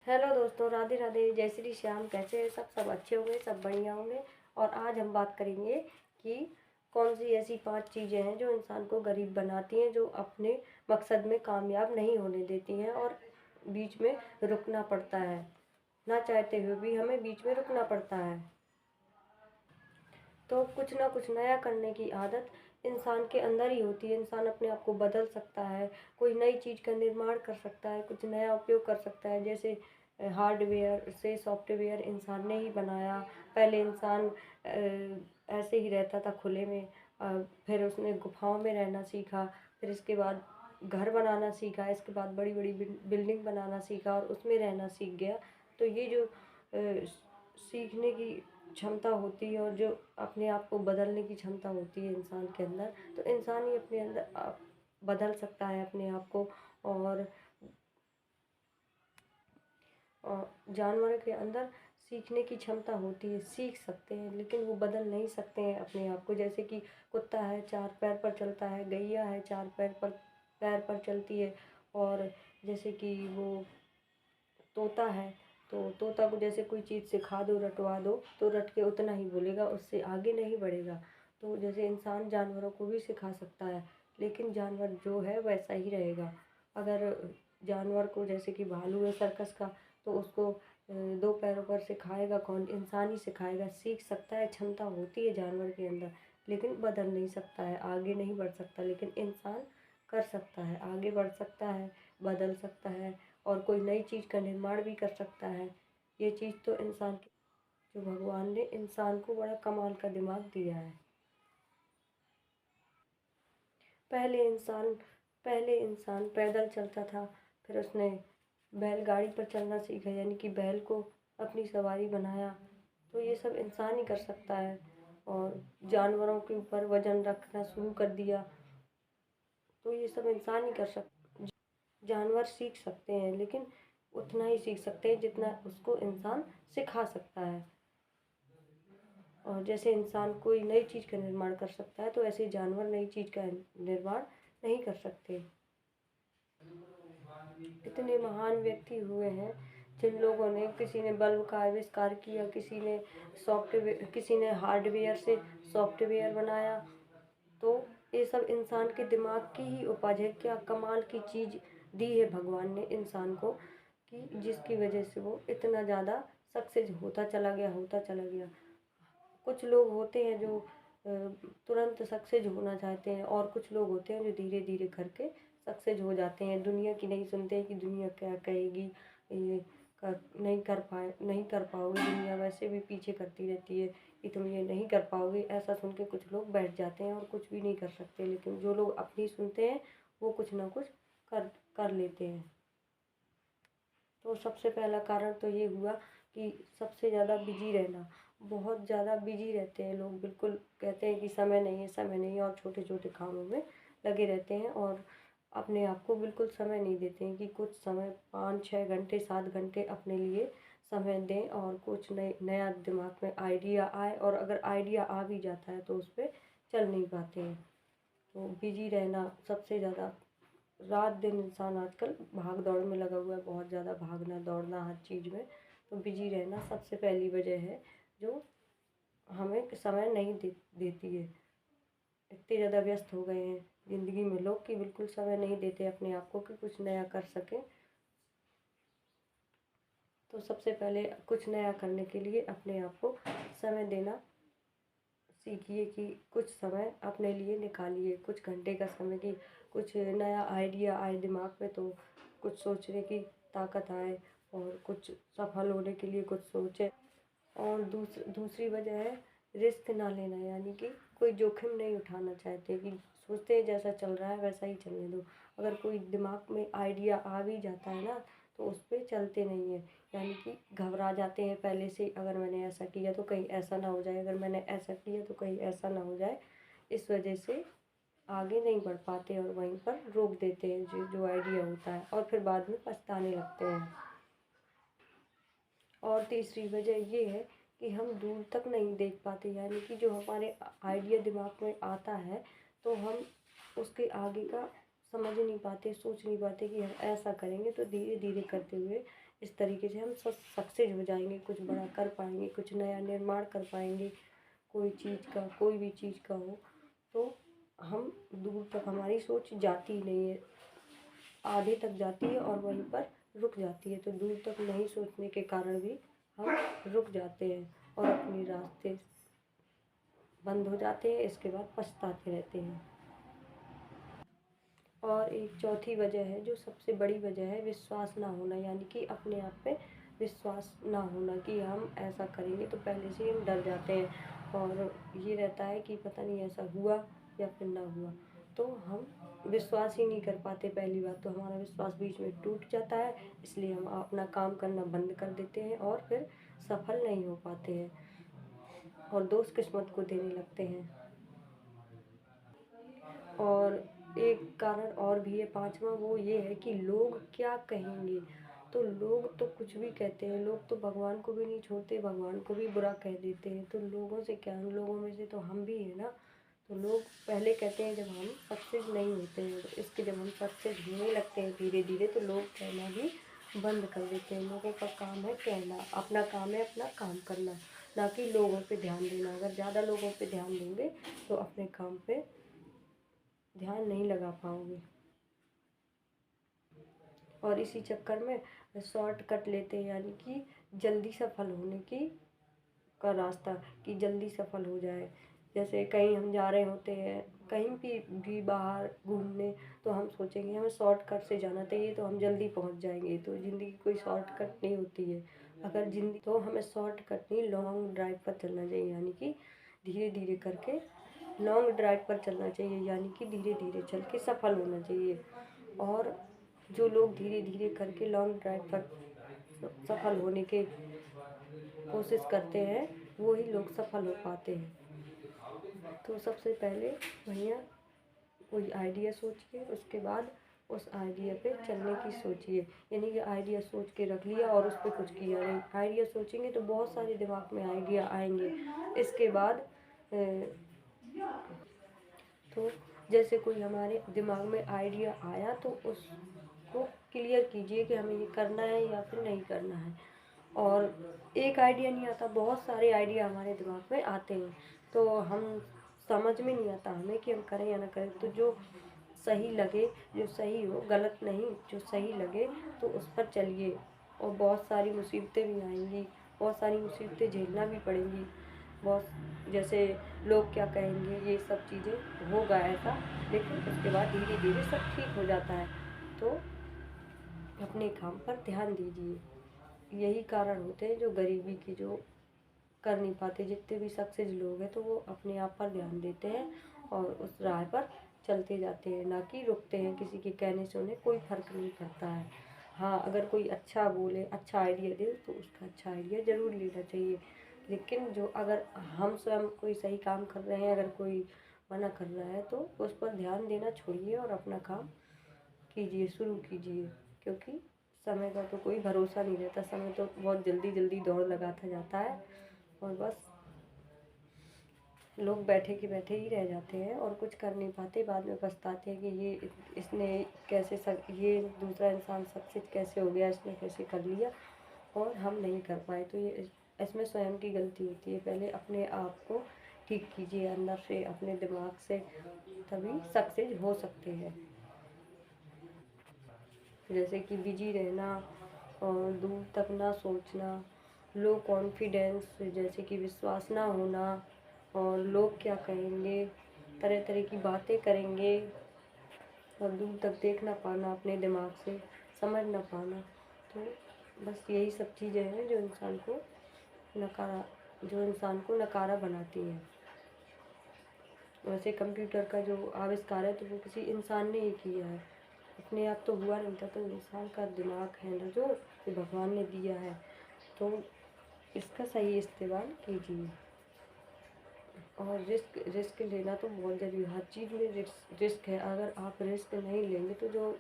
Hello दोस्तों, राधे राधे, जय श्री श्याम। कैसे हैं सब अच्छे होंगे, सब बढ़िया होंगे। और आज हम बात करेंगे कि कौन सी ऐसी 5 चीज़ें हैं जो इंसान को गरीब बनाती हैं, जो अपने मकसद में कामयाब नहीं होने देती हैं और बीच में रुकना पड़ता है। ना चाहते हुए भी हमें बीच में रुकना पड़ता है। तो कुछ ना कुछ नया करने की आदत इंसान के अंदर ही होती है। इंसान अपने आप को बदल सकता है, कोई नई चीज़ का निर्माण कर सकता है, कुछ नया उपयोग कर सकता है। जैसे हार्डवेयर से सॉफ्टवेयर इंसान ने ही बनाया। पहले इंसान ऐसे ही रहता था खुले में, फिर उसने गुफाओं में रहना सीखा, फिर इसके बाद घर बनाना सीखा, इसके बाद बड़ी बड़ी बिल्डिंग बनाना सीखा और उसमें रहना सीख गया। तो ये जो सीखने की क्षमता होती है और जो अपने आप को बदलने की क्षमता होती है इंसान के अंदर, तो इंसान ही अपने अंदर बदल सकता है अपने आप को। और जानवरों के अंदर सीखने की क्षमता होती है, सीख सकते हैं, लेकिन वो बदल नहीं सकते हैं अपने आप को। जैसे कि कुत्ता है, 4 पैर पर चलता है, गैया है, 4 पैर पर चलती है। और जैसे कि वो तोता है, तो तोता को जैसे कोई चीज़ सिखा दो, रटवा दो, तो रट के उतना ही बोलेगा, उससे आगे नहीं बढ़ेगा। तो जैसे इंसान जानवरों को भी सिखा सकता है, लेकिन जानवर जो है वैसा ही रहेगा। अगर जानवर को, जैसे कि भालू है सर्कस का, तो उसको 2 पैरों पर सिखाएगा कौन? इंसान ही सिखाएगा। सीख सकता है, क्षमता होती है जानवर के अंदर, लेकिन बदल नहीं सकता है, आगे नहीं बढ़ सकता। लेकिन इंसान कर सकता है, आगे बढ़ सकता है, बदल सकता है और कोई नई चीज़ का निर्माण भी कर सकता है। ये चीज़ तो इंसान की, जो भगवान ने इंसान को बड़ा कमाल का दिमाग दिया है। पहले इंसान पहले इंसान पैदल चलता था, फिर उसने बैलगाड़ी पर चलना सीखा, यानी कि बैल को अपनी सवारी बनाया। तो ये सब इंसान ही कर सकता है। और जानवरों के ऊपर वजन रखना शुरू कर दिया, तो ये सब इंसान ही कर सकता। जानवर सीख सकते हैं, लेकिन उतना ही सीख सकते हैं जितना उसको इंसान सिखा सकता है। और जैसे इंसान कोई नई चीज़ का निर्माण कर सकता है, तो ऐसे जानवर नई चीज़ का निर्माण नहीं कर सकते। इतने महान व्यक्ति हुए हैं जिन लोगों ने, किसी ने बल्ब का आविष्कार किया, किसी ने हार्डवेयर से सॉफ्टवेयर बनाया। तो ये सब इंसान के दिमाग की ही उपज है। क्या कमाल की चीज़ दी है भगवान ने इंसान को, कि जिसकी वजह से वो इतना ज़्यादा सक्सेस होता चला गया। कुछ लोग होते हैं जो तुरंत सक्सेस होना चाहते हैं, और कुछ लोग होते हैं जो धीरे धीरे करके सक्सेस हो जाते हैं। दुनिया की नहीं सुनते हैं कि दुनिया क्या कहेगी, ये नहीं कर पाओगे, दुनिया वैसे भी पीछे करती रहती है कि तुम ये नहीं कर पाओगे। ऐसा सुन के कुछ लोग बैठ जाते हैं और कुछ भी नहीं कर सकते। लेकिन जो लोग अपनी सुनते हैं, वो कुछ ना कुछ कर कर लेते हैं। तो सबसे पहला कारण तो ये हुआ कि सबसे ज़्यादा बिजी रहना। बहुत ज़्यादा बिजी रहते हैं लोग, बिल्कुल कहते हैं कि समय नहीं है, समय नहीं है, और छोटे छोटे कामों में लगे रहते हैं और अपने आप को बिल्कुल समय नहीं देते हैं कि कुछ समय 5-6 घंटे 7 घंटे अपने लिए समय दें और कुछ नया दिमाग में आइडिया आए। और अगर आइडिया आ भी जाता है तो उस पर चल नहीं पाते हैं। तो बिजी रहना सबसे ज़्यादा, रात दिन इंसान आजकल भाग दौड़ में लगा हुआ है, बहुत ज़्यादा भागना दौड़ना हर चीज़ में। तो बिजी रहना सबसे पहली वजह है जो हमें समय नहीं देती है। इतने ज़्यादा व्यस्त हो गए हैं ज़िंदगी में लोग कि बिल्कुल समय नहीं देते अपने आप को कि कुछ नया कर सकें। तो सबसे पहले कुछ नया करने के लिए अपने आप को समय देना सीखिए, कि कुछ समय अपने लिए निकालिए, कुछ घंटे का समय, कि कुछ नया आइडिया आए दिमाग में, तो कुछ सोचने की ताकत आए और कुछ सफल होने के लिए कुछ सोचें। और दूसरी वजह है रिस्क ना लेना, यानी कि कोई जोखिम नहीं उठाना चाहते, कि सोचते हैं जैसा चल रहा है वैसा ही चलने दो। अगर कोई दिमाग में आइडिया आ भी जाता है ना, तो उस पर चलते नहीं हैं, यानी कि घबरा जाते हैं पहले से। अगर मैंने ऐसा किया तो कहीं ऐसा ना हो जाए, अगर मैंने ऐसा किया तो कहीं ऐसा ना हो जाए। इस वजह से आगे नहीं बढ़ पाते और वहीं पर रोक देते हैं जो आइडिया होता है, और फिर बाद में पछताने लगते हैं। और तीसरी वजह ये है कि हम दूर तक नहीं देख पाते, यानी कि जो हमारे आइडिया दिमाग में आता है, तो हम उसके आगे का समझ नहीं पाते, सोच नहीं पाते कि हम ऐसा करेंगे। तो धीरे धीरे करते हुए इस तरीके से हम सक्सेस हो जाएंगे, कुछ बड़ा कर पाएंगे, कुछ नया निर्माण कर पाएंगे, कोई चीज़ का, कोई भी चीज़ का हो तो हम दूर तक हमारी सोच जाती ही नहीं है, आधे तक जाती है और वहीं पर रुक जाती है। तो दूर तक नहीं सोचने के कारण भी हम रुक जाते हैं और अपने रास्ते बंद हो जाते हैं, इसके बाद पछताते रहते हैं। और एक चौथी वजह है जो सबसे बड़ी वजह है, विश्वास ना होना, यानी कि अपने आप पे विश्वास ना होना कि हम ऐसा करेंगे, तो पहले से हम डर जाते हैं और ये रहता है कि पता नहीं ऐसा हुआ या फिर ना हुआ, तो हम विश्वास ही नहीं कर पाते। पहली बात तो हमारा विश्वास बीच में टूट जाता है, इसलिए हम अपना काम करना बंद कर देते हैं और फिर सफल नहीं हो पाते हैं और दोष किस्मत को देने लगते हैं। और एक कारण और भी है, पांचवा, वो ये है कि लोग क्या कहेंगे। तो लोग तो कुछ भी कहते हैं, लोग तो भगवान को भी नहीं छोड़ते, भगवान को भी बुरा कह देते हैं। तो लोगों से क्या, उन लोगों में से तो हम भी हैं ना। तो लोग पहले कहते हैं जब हम सक्सेस नहीं होते हैं, तो इसके जब हम सक्सेस होने लगते हैं धीरे धीरे, तो लोग कहना भी बंद कर देते हैं। लोगों का काम है कहना, अपना काम है अपना काम करना, ना कि लोगों पे ध्यान देना। अगर ज़्यादा लोगों पे ध्यान देंगे तो अपने काम पे ध्यान नहीं लगा पाओगे। और इसी चक्कर में शॉर्टकट लेते हैं, यानी कि जल्दी सफल होने की का रास्ता, कि जल्दी सफल हो जाए। जैसे कहीं हम जा रहे होते हैं, कहीं भी बाहर घूमने, तो हम सोचेंगे हमें शॉर्टकट से जाना चाहिए तो हम जल्दी पहुंच जाएंगे। तो ज़िंदगी कोई शॉर्टकट नहीं होती है। अगर जिंदगी, तो हमें शॉर्टकट नहीं, लॉन्ग ड्राइव पर चलना चाहिए, यानी कि धीरे धीरे करके लॉन्ग ड्राइव पर चलना चाहिए, यानी कि धीरे धीरे चल के सफल होना चाहिए। और जो लोग धीरे धीरे करके लॉन्ग ड्राइव पर सफल होने के कोशिश करते हैं, वो ही लोग सफल हो पाते हैं। तो सबसे पहले भैया कोई आइडिया सोचिए, उसके बाद उस आइडिया पे चलने की सोचिए। यानी कि आइडिया सोच के रख लिया और उस पर कुछ किया नहीं। आइडिया सोचेंगे तो बहुत सारे दिमाग में आइडिया आएंगे। इसके बाद तो जैसे कोई हमारे दिमाग में आइडिया आया तो उसको क्लियर कीजिए कि हमें ये करना है या फिर नहीं करना है। और एक आइडिया नहीं आता, बहुत सारे आइडिया हमारे दिमाग में आते हैं, तो हम समझ में नहीं आता हमें कि हम करें या ना करें। तो जो सही लगे, जो सही हो, गलत नहीं, जो सही लगे तो उस पर चलिए। और बहुत सारी मुसीबतें भी आएंगी, बहुत सारी मुसीबतें झेलना भी पड़ेंगी। बहुत, जैसे लोग क्या कहेंगे, ये सब चीज़ें होगा ऐसा, लेकिन उसके बाद धीरे धीरे सब ठीक हो जाता है। तो अपने काम पर ध्यान दीजिए। यही कारण होते हैं जो गरीबी की, जो कर नहीं पाते। जितने भी सक्सेस लोग हैं तो वो अपने आप पर ध्यान देते हैं और उस राह पर चलते जाते हैं, ना कि रुकते हैं। किसी के कहने से उन्हें कोई फर्क नहीं पड़ता है। हाँ, अगर कोई अच्छा बोले, अच्छा आइडिया दे तो उसका अच्छा आइडिया ज़रूर लेना चाहिए। लेकिन जो, अगर हम स्वयं कोई सही काम कर रहे हैं, अगर कोई मना कर रहा है तो उस पर ध्यान देना छोड़िए और अपना काम कीजिए, शुरू कीजिए। क्योंकि समय का तो कोई भरोसा नहीं रहता, समय तो बहुत जल्दी जल्दी दौड़ लगाता जाता है और बस लोग बैठे के बैठे ही रह जाते हैं और कुछ कर नहीं पाते। बाद में पछताते हैं कि ये इसने कैसे ये दूसरा इंसान सक्सेस कैसे हो गया, इसने कैसे कर लिया और हम नहीं कर पाए। तो ये इसमें स्वयं की गलती होती है। पहले अपने आप को ठीक कीजिए अंदर से, अपने दिमाग से, तभी सक्सेस हो सकते हैं। जैसे कि बिजी रहना और दूर तक ना सोचना, लो कॉन्फिडेंस, जैसे कि विश्वास ना होना और लोग क्या कहेंगे, तरह तरह की बातें करेंगे और दूर तक देख ना पाना, अपने दिमाग से समझ ना पाना। तो बस यही सब चीज़ें हैं जो नकारा इंसान को नकारा बनाती हैं। वैसे कंप्यूटर का जो आविष्कार है तो वो किसी इंसान ने ही किया है, अपने आप तो हुआ नहीं था। तो इंसान का दिमाग है ना जो भगवान ने दिया है, तो इसका सही इस्तेमाल कीजिए। और रिस्क लेना तो बहुत ज़रूरी है। हर चीज़ में रिस्क है। अगर आप रिस्क नहीं लेंगे तो जो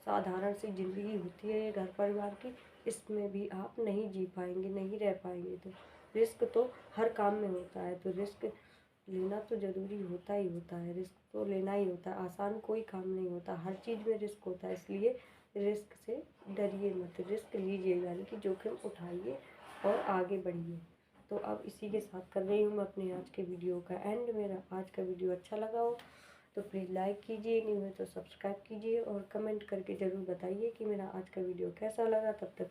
साधारण सी ज़िंदगी होती है घर परिवार की, इसमें भी आप नहीं जी पाएंगे, नहीं रह पाएंगे। तो रिस्क तो हर काम में होता है, तो रिस्क लेना तो ज़रूरी होता ही होता है। रिस्क तो लेना ही होता है, आसान कोई काम नहीं होता, हर चीज़ में रिस्क होता है। इसलिए रिस्क से डरिए मत, रिस्क लीजिए, यानी कि जोखिम उठाइए और आगे बढ़िए। तो अब इसी के साथ कर रही हूँ मैं अपने आज के वीडियो का एंड। मेरा आज का वीडियो अच्छा लगा हो तो प्लीज़ लाइक कीजिए, नहीं हुए तो सब्सक्राइब कीजिए और कमेंट करके ज़रूर बताइए कि मेरा आज का वीडियो कैसा लगा। तब तक